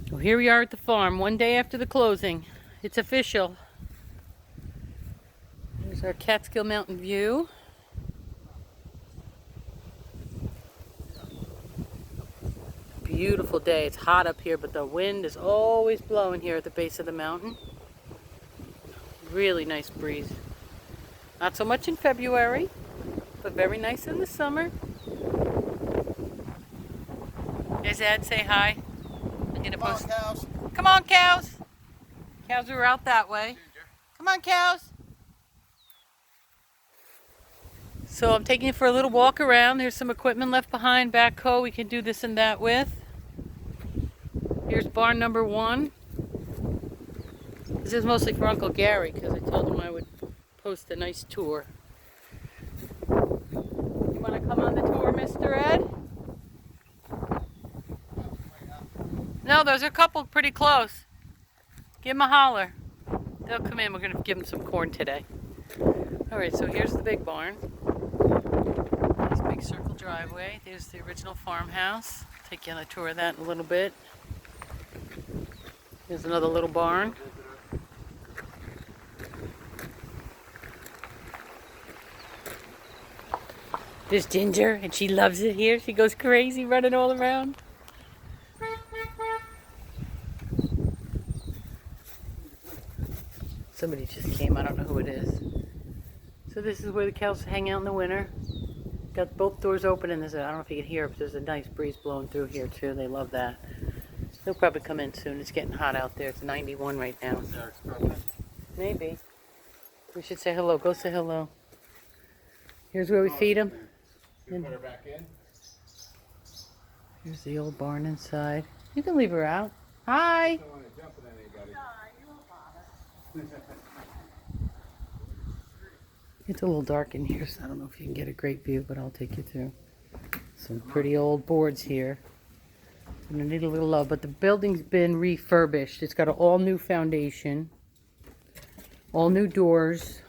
Well, here we are at the farm, one day after the closing. It's official. There's our Catskill Mountain view. Beautiful day. It's hot up here, but the wind is always blowing here at the base of the mountain. Really nice breeze. Not so much in February, but very nice in the summer. There's Ed, say hi. I'm gonna post. Come on, cows. Come on, cows. Cows are out that way. Come on, cows. So I'm taking you for a little walk around. There's some equipment left behind, backhoe we can do this and that with. Here's barn number 1. This is mostly for Uncle Gary because I told him I would post a nice tour. You want to come on the tour, Mr. Ed? No, there's a couple pretty close. Give them a holler. They'll come in. We're going to give them some corn today. All right, so here's the big barn. Nice big circle driveway. There's the original farmhouse. Take you on a tour of that in a little bit. Here's another little barn. There's Ginger, and she loves it here. She goes crazy running all around. Somebody just came, I don't know who it is. So this is where the cows hang out in the winter. Got both doors open, and I don't know if you can hear it, but there's a nice breeze blowing through here too. They love that. They'll probably come in soon. It's getting hot out there. It's 91 right now. Maybe. We should say hello. Go say hello. Here's where we feed them. Put her back in. Here's the old barn inside. You can leave her out. Hi. Don't want to jump at anybody. It's a little dark in here, so I don't know if you can get a great view, but I'll take you through. Some pretty old boards here. And I need a little love, but the building's been refurbished. It's got an all new foundation, all new doors.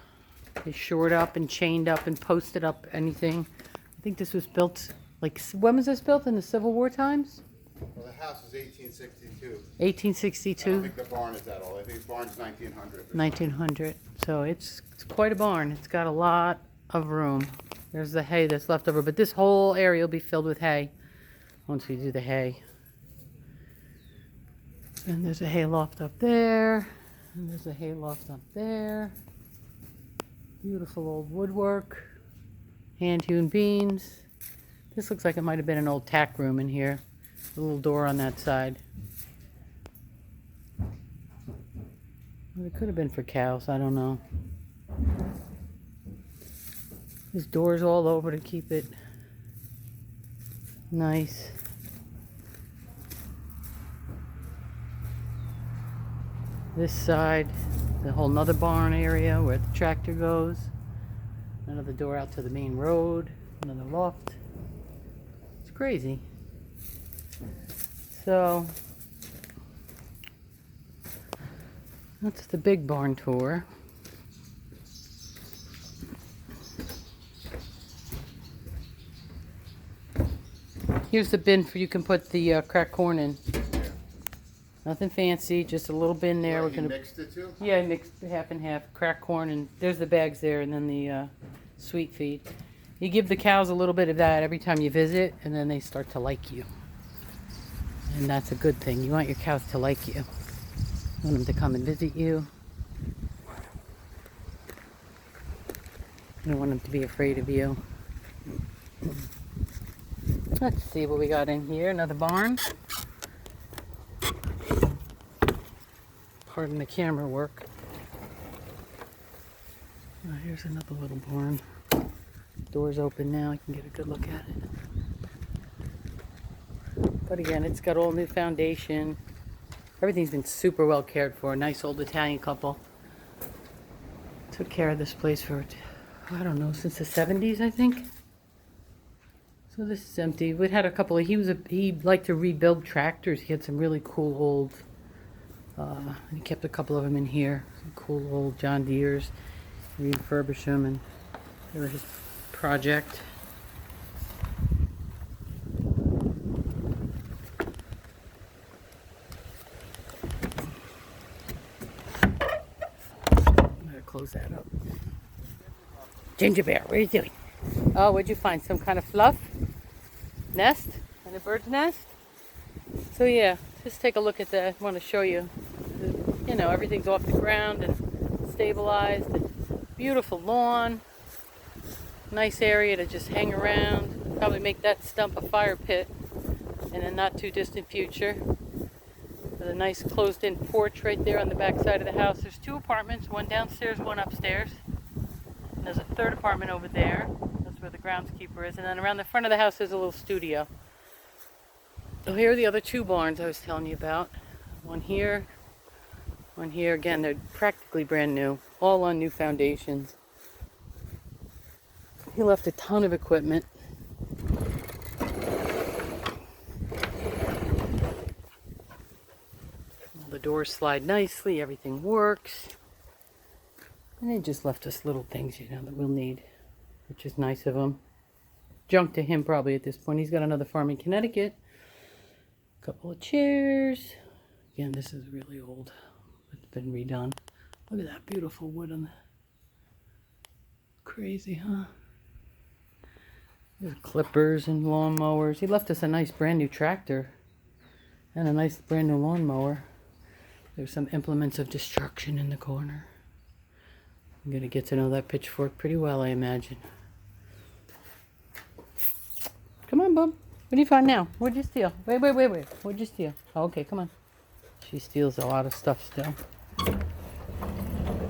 They shored up and chained up and posted up anything. I think this was built, like, when was this built? In the Civil War times? Well, the house is 1862. I don't 1862? think the barn is that old. I think the barn's 1900. 1900. So it's quite a barn. It's got a lot of room. There's the hay that's left over, but this whole area will be filled with hay once we do the hay. And there's a hay loft up there, and there's a hay loft up there. Beautiful old woodwork, hand-hewn beams. This looks like it might have been an old tack room in here. A little door on that side. Well, it could have been for cows, I don't know. There's doors all over to keep it nice. This side, the whole nother barn area where the tractor goes. Another door out to the main road. Another loft. It's crazy. So that's the big barn tour. Here's the bin for you can put the cracked corn in. Nothing fancy, just a little bin there. We're gonna mix the two? Yeah, I mixed half and half, cracked corn, and there's the bags there, and then the sweet feed. You give the cows a little bit of that every time you visit, and then they start to like you. And that's a good thing. You want your cows to like you. You want them to come and visit you. You don't want them to be afraid of you. Let's see what we got in here. Another barn. Pardon the camera work. Oh, here's another little barn. Door's open now. I can get a good look at it. But again, it's got all new foundation. Everything's been super well cared for. A nice old Italian couple took care of this place for, I don't know, since the 70s, I think. So this is empty. We had a couple of, he liked to rebuild tractors. He had some really cool old, he kept a couple of them in here. Some cool old John Deere's. He refurbished them, and they were his project. close that up. Ginger bear, what are you doing? Oh, what'd you find? Some kind of fluff? Nest? And a bird's nest? So yeah, just take a look at that. I want to show you, you know, everything's off the ground and stabilized. And beautiful lawn. Nice area to just hang around. Probably make that stump a fire pit in a not too distant future. With a nice closed-in porch right there on the back side of the house. There's 2 apartments, one downstairs, one upstairs. And there's a 3rd apartment over there. That's where the groundskeeper is. And then around the front of the house is a little studio. So here are the other 2 barns I was telling you about. One here. Again, they're practically brand new. All on new foundations. He left a ton of equipment. The doors slide nicely, everything works. And they just left us little things, you know, that we'll need, which is nice of them. Junk to him probably at this point. He's got another farm in Connecticut. A couple of chairs. Again, this is really old. It's been redone. Look at that beautiful wood on the... Crazy, huh? There's clippers and lawnmowers. He left us a nice brand new tractor and a nice brand new lawnmower. There's some implements of destruction in the corner. I'm going to get to know that pitchfork pretty well, I imagine. Come on, bub. What do you find now? What'd you steal? Wait. What'd you steal? Oh, okay, come on. She steals a lot of stuff still.